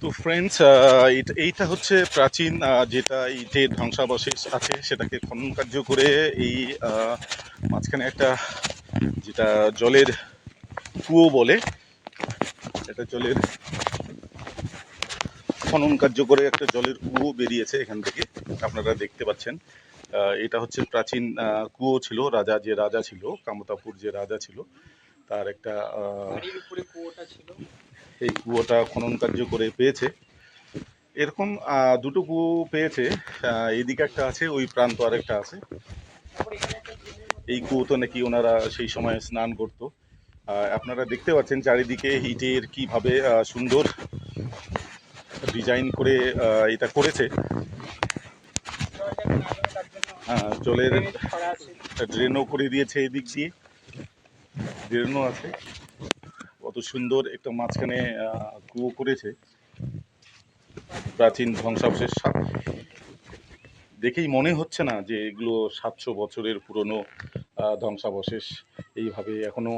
তো ফ্রেন্ডস, এইটা হচ্ছে প্রাচীন যেটা ইটের ধ্বংসাবশেষ আছে সেটাকে খনন কার্য করে এই মাঝখানে একটা যেটা জলের কুয়ো বলে, এটা জলের খনন কার্য করে একটা জলের কুয়ো বেরিয়েছে এখান থেকে, আপনারা দেখতে পাচ্ছেন। এটা হচ্ছে প্রাচীন কুয়ো ছিল, যে রাজা ছিল, কামতাপুর যে রাজা ছিল তার একটা এই কুয়োটা খনন কার্য করে পেয়েছে। এরকম দুটো কুয়ো পেয়েছে, এইদিকে একটা আছে, ওই প্রান্ত আরেকটা আছে। এই কুয়োতে নাকি ওনারা সেই সময় স্নান করত। আপনারা দেখতে পাচ্ছেন চারিদিকে ইটের কিভাবে সুন্দর ডিজাইন করে এটা করেছে। জলের ড্রেনও করে দিয়েছে, এদিক দিয়ে ড্রেনও আছে। কত সুন্দর একটা মাঝখানে কুয়ো করেছে। প্রাচীন ধ্বংসাবশেষ দেখেই মনে হচ্ছে না যে এগুলো 700 বছরের পুরনো ধ্বংসাবশেষ। এইভাবে এখনো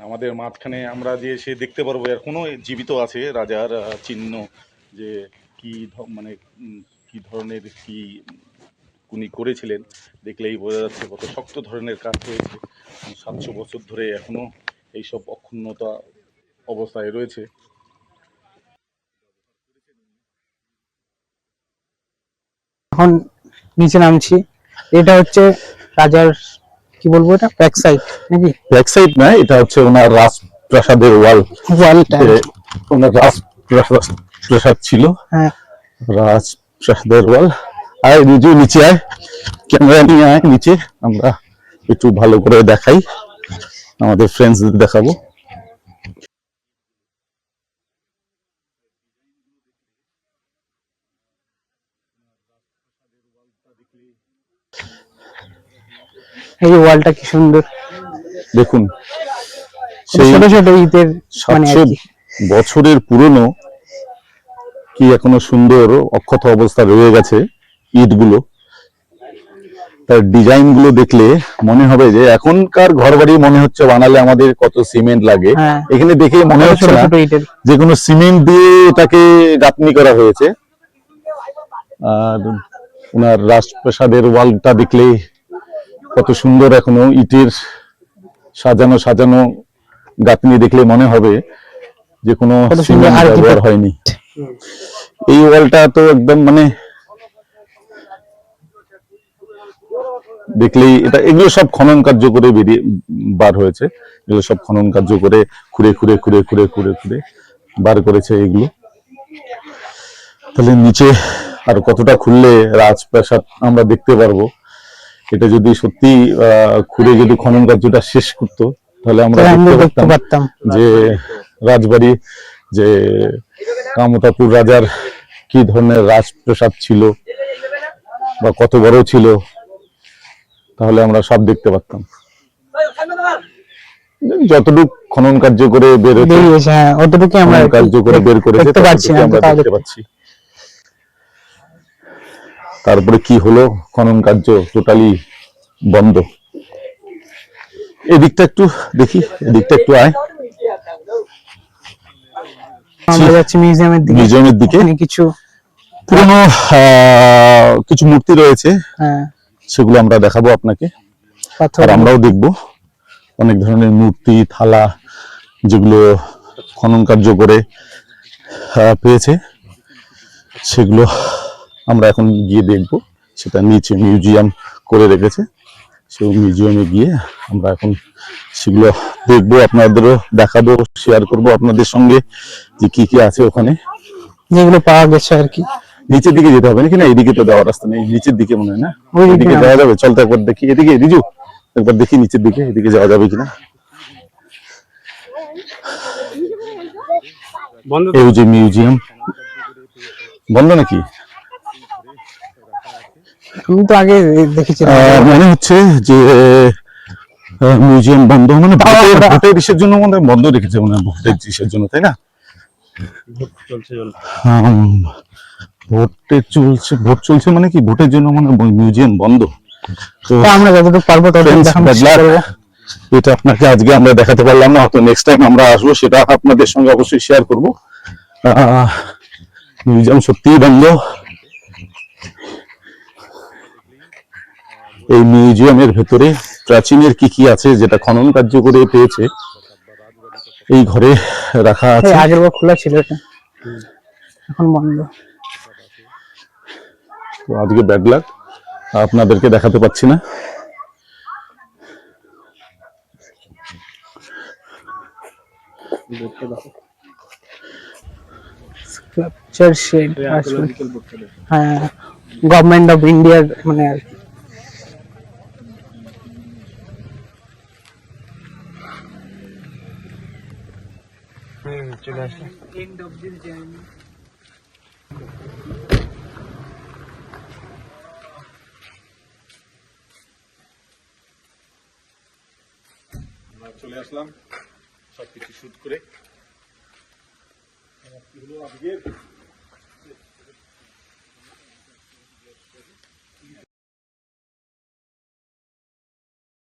আমাদের মাঝখানে আমরা যে সে দেখতে পারবো এখনো জীবিত আছে রাজার চিহ্ন, যে কি মানে কি ধরনের কি উনি করেছিলেন দেখলেই বোঝা যাচ্ছে কত শক্ত ধরনের কাজ হয়েছে। 700 বছর ধরে এখনো এইসব অক্ষুণ্ণতা অবস্থায় রয়েছে। এখন নিচে নামছি। এটা হচ্ছে রাজার কি বলবো, এটা ব্যাক সাইড নাকি? ব্যাক সাইড না, এটা হচ্ছে ওনার রাজপ্রাসাদের ওয়ালটা। ওনার রাজপ্রাসাদ ছিল। হ্যাঁ, রাজপ্রাসাদের ওয়াল। আয় রিজু, নিচে আয়, ক্যামেরা নিয়ে আয় নিচে, আমরা একটু ভালো করে দেখাই, আমাদের ফ্রেন্ডসদের দেখাবো। এই ওয়ালটা কি সুন্দর দেখুন, সেই ছোট ছোট ইটের, মানে 700 বছরের পুরনো কি এখনো সুন্দর অক্ষত অবস্থা রয়ে গেছে ইটগুলো। তার ডিজাইন গুলো দেখলে মনে হবে যে এখনকার ঘর বাড়ি মনে হচ্ছে বানালে আমাদের কত সিমেন্ট লাগে, এখানে দেখে মনে হচ্ছে না যে কোনো সিমেন্ট দিয়ে এটাকে গাঁথনি করা হয়েছে। আর ওনার রাজপ্রাসাদের ওয়ালটা দেখলে কত সুন্দর, এখনো ইটের সাজানো সাজানো গাঁথনি দেখলে মনে হবে যে কোনো সিমেন্ট ব্যবহার হয়নি। এই ওয়ালটা তো একদম মানে দেখলেই এটা, এগুলো সব খনন কার্য করে বেরিয়ে বার হয়েছে, এগুলো সব খনন কার্য করে খুঁড়ে খুঁড়ে খুঁড়ে খুঁড়ে খুঁড়ে খুঁড়ে বার করেছে এগুলো। তাহলে নিচে আর কতটা খুললে রাজপ্রাসাদ আমরা দেখতে পারবো। এটা যদি সত্যি খুঁড়ে যদি খনন কার্যটা শেষ করতো তাহলে আমরা দেখতে পারতাম যে রাজবাড়ি, যে কামতাপুর রাজার কি ধরনের রাজপ্রাসাদ ছিল বা কত বড় ছিল, তাহলে আমরা সব দেখতে পারতাম। যতটুকু খনন কার্য করে বের হয়েছে, অতটুকু আমরা কার্য করে বের করেছে, আমরা দেখতে পাচ্ছি। তারপরে কি হলো, খনন কার্য টোটালি বন্ধ। এদিকটা একটু দেখি, এদিকটা একটু আয়, আমরা যাচ্ছি মিউজিয়ামের দিকে। কিছু পুরনো কিছু মূর্তি রয়েছে, সেগুলো আমরা দেখাবো আপনাকে, আর আমরাও দেখবো। অনেক ধরনের মূর্তি, থালা, যেগুলো খনন কার্য করে পেয়েছে, সেগুলো আমরা এখন গিয়ে দেখব। সেটা নিচে মিউজিয়াম করে রেখেছে, সেই মিউজিয়ামে গিয়ে আমরা এখন সেগুলো দেখবো, আপনাদেরও দেখাবো, শেয়ার করব আপনাদের সঙ্গে যে কি কি আছে ওখানে, যেগুলো পাওয়া গেছে আর কি। নিচের দিকে যেতে হবে নাকি? না, এদিকে তো যাওয়ার রাস্তা নেই, নিচের দিকে মনে হয় না, ওইদিকে যাওয়া যাবে। চল তো একবার দেখি, এদিকে রিজু একবার দেখি নিচের দিকে, এদিকে যাওয়া যাবে কিনা। এই যে মিউজিয়াম বন্ধ নাকি? আমি তো আগে দেখেছি, মনে হচ্ছে যে মিউজিয়াম বন্ধ, মানে ভোটের ইসের জন্য মনে বন্ধ রেখেছে, মনে হয় ভোটের ইসের জন্য, তাই না? ভোট চলছে মানে কি, ভোটের জন্য মানে মিউজিয়াম বন্ধ। তো আমরা যতটুকু পারবো এটা আপনাকে আজকে আমরা দেখাতে পারলাম না, হয়তো নেক্সট টাইম আমরা আসবো, সেটা আপনাদের সঙ্গে অবশ্যই শেয়ার করবো। মিউজিয়াম সত্যিই বন্ধ। এই মিউজিয়ামের ভেতরে প্রাচীনের কি কি আছে যেটা খনন কার্য করে পেয়েছে এই ঘরে রাখা আছে। আগের বার খোলা ছিল এটা, এখন বন্ধ। তো আজকে ব্যাড লাক, আপনাদেরকে দেখাতে পাচ্ছি না। স্কাল্পচার শেড, হ্যাঁ গভর্নমেন্ট অফ ইন্ডিয়ার মানে আর কি। চলে আসলাম। চলে আসলাম সবকিছু শুট করে। আজকে